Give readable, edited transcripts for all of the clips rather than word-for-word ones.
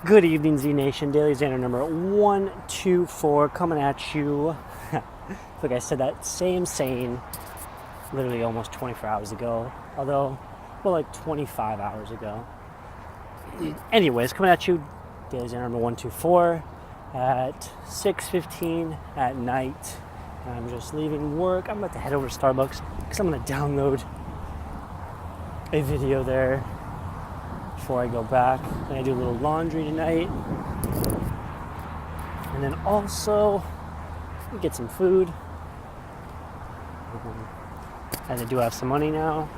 Good evening, Z Nation. DailyXander number 124 coming at you. Like I said that same saying literally almost 24 hours ago. Although, well, like 25 hours ago. Anyways, coming at you, DailyXander number 124 at 6:15 at night. I'm just leaving work. I'm about to head over to Starbucks because I'm going to download a video there before I go back. Then I do a little laundry tonight. And then also get some food. And I do have some money now.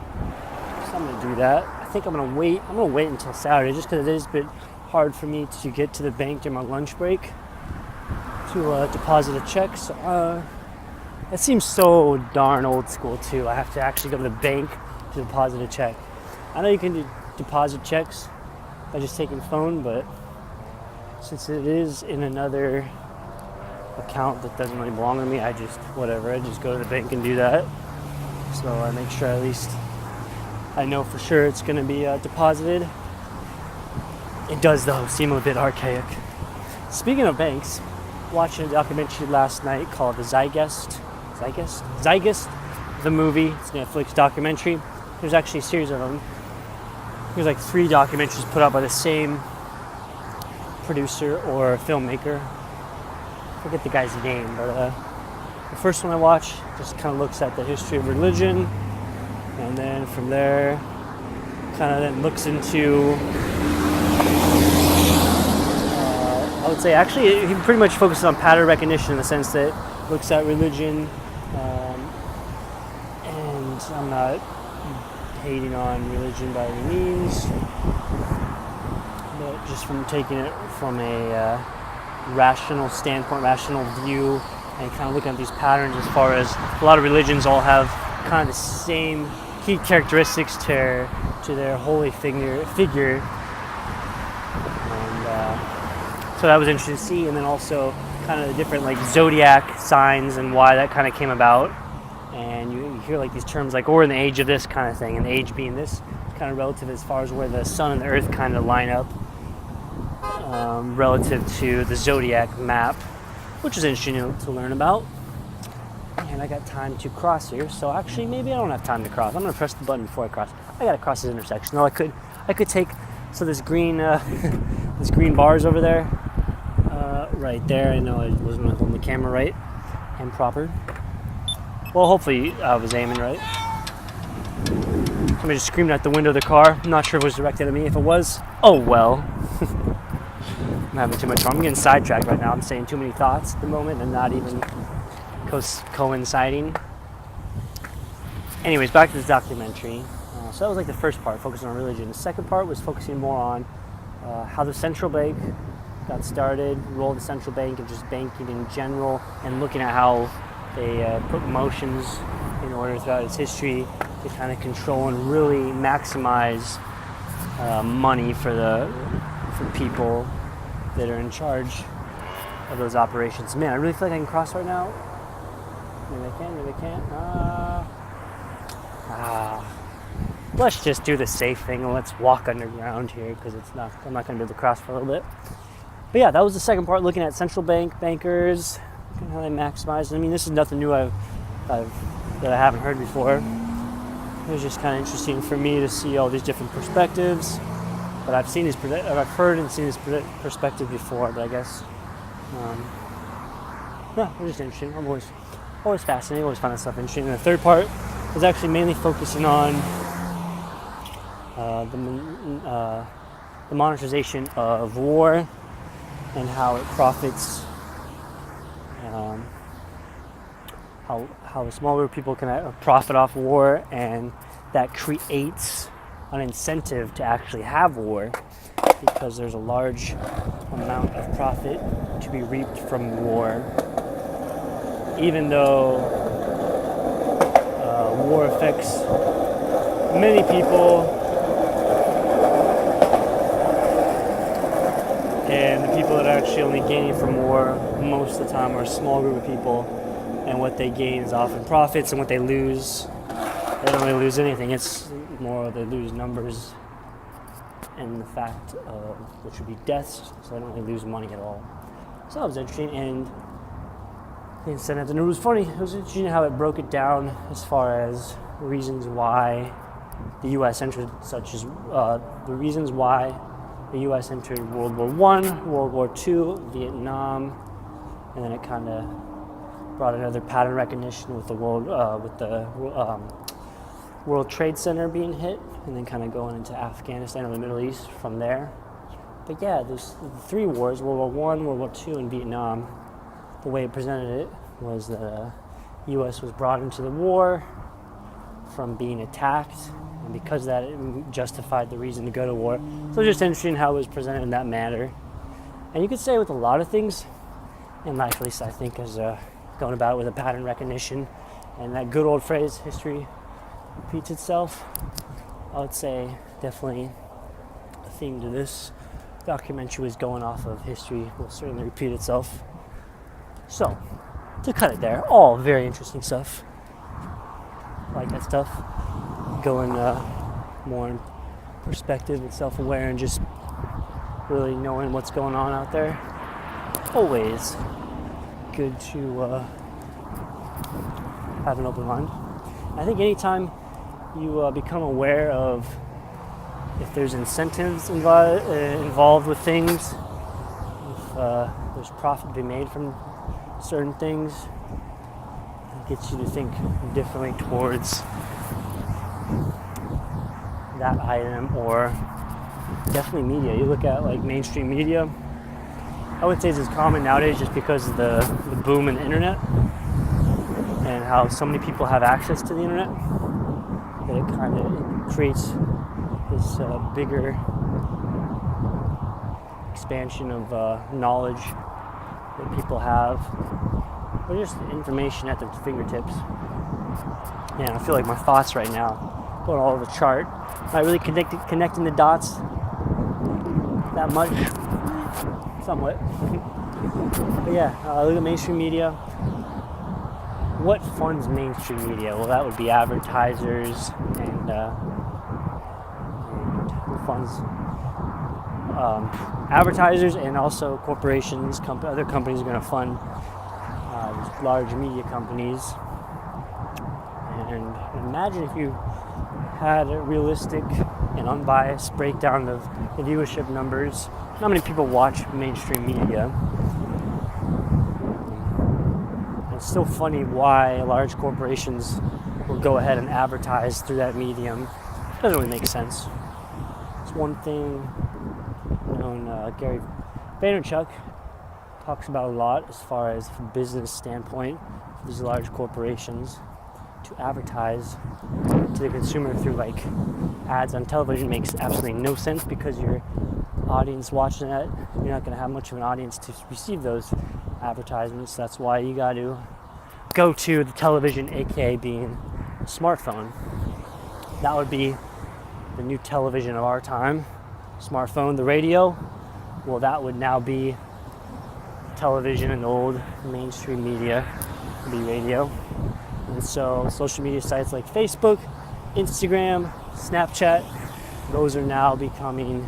So I'm going to do that. I think I'm going to wait. I'm going to wait until Saturday just because it is a bit hard for me to get to the bank during my lunch break to deposit a check. So that seems so darn old school too. I have to actually go to the bank to deposit a check. I know you can deposit checks by just taking phone, but since it is in another account that doesn't really belong to me, I just go to the bank and do that. So I make sure at least I know for sure it's going to be deposited. It does though seem a bit archaic. Speaking of banks, watching a documentary last night called the Zeitgeist, the movie. It's a Netflix documentary. There's actually a series of them. There's like 3 documentaries put out by the same producer or filmmaker. I forget the guy's name, but the first one I watched just kind of looks at the history of religion, and then from there kind of then looks into I would say actually he pretty much focuses on pattern recognition in the sense that looks at religion, and I'm not hating on religion by any means, but just from taking it from a rational standpoint, rational view, and kind of looking at these patterns as far as a lot of religions all have kind of the same key characteristics to their holy figure. And so that was interesting to see, and then also kind of the different like zodiac signs and why that kind of came about. And you hear like these terms like, we're in the age of this kind of thing, and the age being this kind of relative as far as where the sun and the earth kind of line up relative to the zodiac map, which is interesting to learn about. And I got time to cross here, so actually maybe I don't have time to cross. I'm going to press the button before I cross. I got to cross this intersection. No, I could take, so this green this green bars over there, right there. I know I wasn't holding the camera right and proper. Well, hopefully I was aiming right. Somebody just screamed out the window of the car. I'm not sure if it was directed at me. If it was, oh well. I'm having too much fun. I'm getting sidetracked right now. I'm saying too many thoughts at the moment and not even coinciding. Anyways, back to this documentary. So that was like the first part, focusing on religion. The second part was focusing more on how the central bank got started, role of the central bank, and just banking in general, and looking at how they put motions in order throughout its history to kind of control and really maximize money for people that are in charge of those operations. Man, I really feel like I can cross right now. Maybe I can, maybe I can't. Let's just do the safe thing and let's walk underground here because I'm not going to be able to cross for a little bit. But yeah, that was the second part, looking at central bank bankers, looking at how they maximize. I mean, this is nothing new that I haven't heard before. It was just kind of interesting for me to see all these different perspectives. But I've heard and seen this perspective before. But I guess, it was just interesting. I'm always fascinated. Always find that stuff interesting. And the third part was actually mainly focusing on the monetization of war and how it profits. How a small group of people can profit off war, and that creates an incentive to actually have war because there's a large amount of profit to be reaped from war, even though war affects many people, and the people that are actually only gaining from war most of the time are a small group of people, and what they gain is often profits, and what they lose, they don't really lose anything. It's more they lose numbers and the fact of which would be deaths, so I don't really lose money at all. So that was interesting, and the incentives, and it was funny. It was interesting how it broke it down as far as reasons why the U.S. entered, such as the reasons why the U.S. entered World War I, World War II, Vietnam, and then it kind of brought another pattern recognition with the World Trade Center being hit, and then kind of going into Afghanistan or the Middle East from there. But yeah, there's the three wars, World War I, World War II, and Vietnam. The way it presented it was the U.S. was brought into the war from being attacked, and because of that, it justified the reason to go to war. So it's just interesting how it was presented in that manner. And you could say with a lot of things in life, at least I think, is going about it with a pattern recognition, and that good old phrase, history repeats itself. I would say definitely a theme to this documentary was going off of history will certainly repeat itself. So, to cut it there, all very interesting stuff. I like that stuff. Going more in perspective and self-aware and just really knowing what's going on out there. Always good to have an open mind. I think anytime you become aware of if there's incentives involved with things, if there's profit to be made from certain things, it gets you to think differently towards that item, or definitely media. You look at like mainstream media, I would say it's common nowadays just because of the boom in the internet and how so many people have access to the internet, that it kind of creates this bigger expansion of knowledge that people have, or just information at their fingertips. And I feel like my thoughts right now going all over the chart, not really connecting the dots that much, somewhat. But yeah, look at mainstream media. What funds mainstream media? Well, that would be advertisers and funds advertisers, and also corporations, other companies are going to fund large media companies. And imagine if you had a realistic and unbiased breakdown of the viewership numbers. Not many people watch mainstream media. It's still funny why large corporations will go ahead and advertise through that medium. It doesn't really make sense. It's one thing Gary Vaynerchuk talks about a lot as far as from a business standpoint for these large corporations to advertise to the consumer through like ads on television makes absolutely no sense, because your audience watching that, you're not going to have much of an audience to receive those advertisements. That's why you got to go to the television, aka being a smartphone. That would be the new television of our time. Smartphone, the radio, well, that would now be television, and old mainstream media would be radio. And so social media sites like Facebook, Instagram, Snapchat, those are now becoming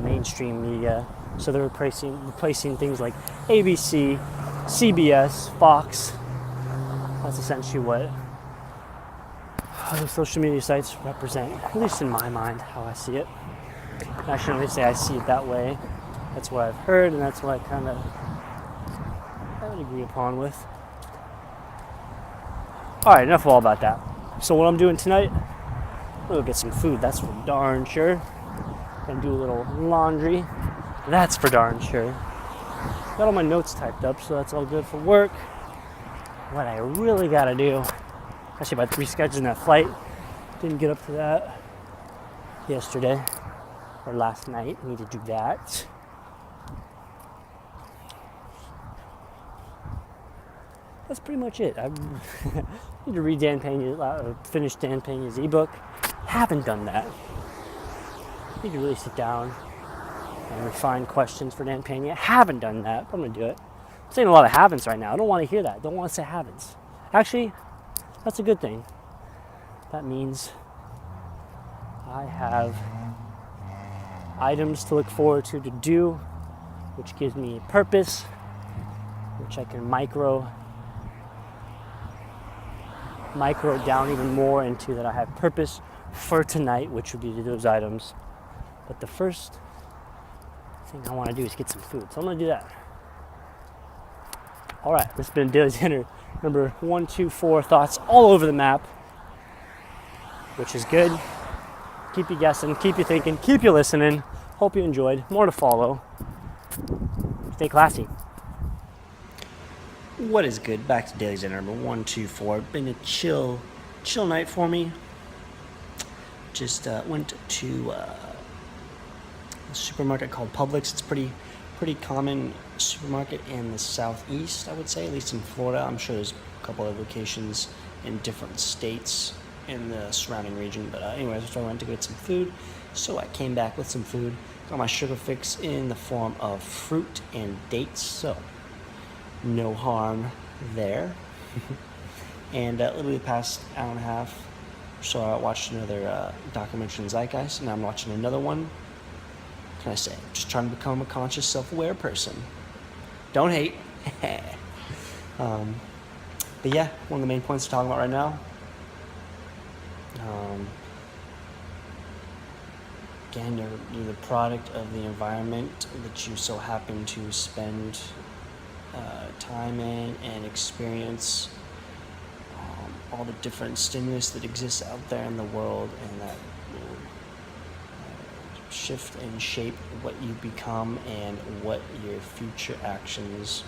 mainstream media. So they're replacing things like ABC, CBS, Fox. That's essentially what social media sites represent, at least in my mind, how I see it. I shouldn't really say I see it that way. That's what I've heard, and that's what I would agree upon with. Alright, enough of all about that. So what I'm doing tonight, I'm gonna go get some food, that's for darn sure. Gonna do a little laundry, that's for darn sure. Got all my notes typed up, so that's all good for work. What I really gotta do, actually about rescheduling that flight, didn't get up to that yesterday or last night. Need to do that. That's pretty much it. I need to read finish Dan Pena's ebook. Haven't done that. Need to really sit down and refine questions for Dan Pena. Haven't done that, but I'm gonna do it. I'm saying a lot of haven'ts right now. I don't want to hear that. Don't want to say haven'ts. Actually, that's a good thing. That means I have items to look forward to do, which gives me a purpose, which I can micro down even more into that I have purpose for tonight, which would be to do those items. But the first thing I want to do is get some food, so I'm going to do that. All right, this has been DailyXander number 124, thoughts all over the map, which is good. Keep you guessing, keep you thinking, keep you listening. Hope you enjoyed. More to follow. Stay classy. What is good? Back to DailyXander number 124. Been a chill night for me. Just went to a supermarket called Publix. It's pretty common supermarket in the southeast, I would say, at least in Florida. I'm sure there's a couple of locations in different states in the surrounding region. But anyways, so I went to get some food. So I came back with some food. Got my sugar fix in the form of fruit and dates. So no harm there. And literally the past hour and a half, so I watched another documentary on Zeitgeist, and now I'm watching another one. What can I say? Just trying to become a conscious, self-aware person. Don't hate. But yeah, one of the main points we're talking about right now. Again, you're the product of the environment that you so happen to spend time in and experience all the different stimulus that exists out there in the world, and that will shift and shape what you become and what your future actions,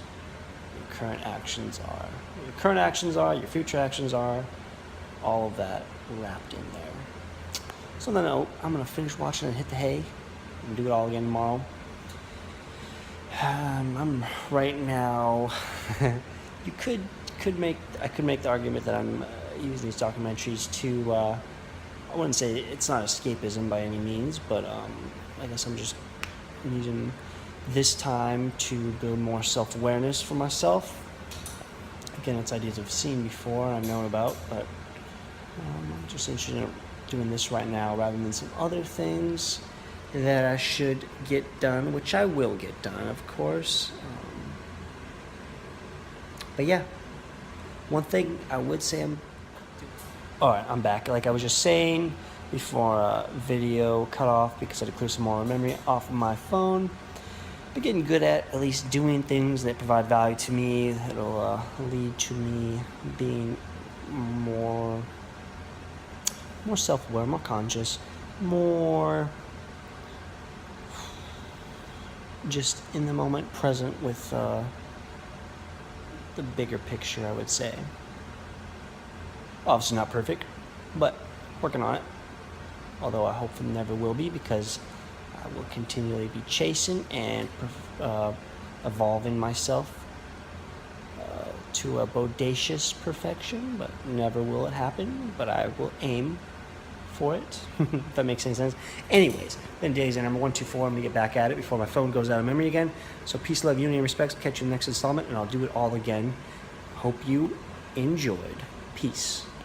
your current actions are. Your current actions are, your future actions are, all of that wrapped in there. So then I'm going to finish watching and hit the hay and do it all again tomorrow. I'm right now. I could make the argument that I'm using these documentaries to. I wouldn't say it's not escapism by any means, but I guess I'm just using this time to build more self-awareness for myself. Again, it's ideas I've seen before and I've known about, but I'm just interested in doing this right now rather than some other things that I should get done, which I will get done, of course. But yeah, one thing I would say Alright, I'm back. Like I was just saying before video cut off because I had to clear some more memory off of my phone. But getting good at least doing things that provide value to me, that'll lead to me being more self-aware, more conscious, more just in the moment, present with the bigger picture, I would say. Obviously not perfect, but working on it. Although I hope it never will be, because I will continually be chasing and evolving myself to a bodacious perfection, but never will it happen. But I will aim for it, if that makes any sense. Anyways, been DailyXander number 124. I'm going to get back at it before my phone goes out of memory again. So peace, love, unity, and respect. Catch you in the next installment, and I'll do it all again. Hope you enjoyed. Peace.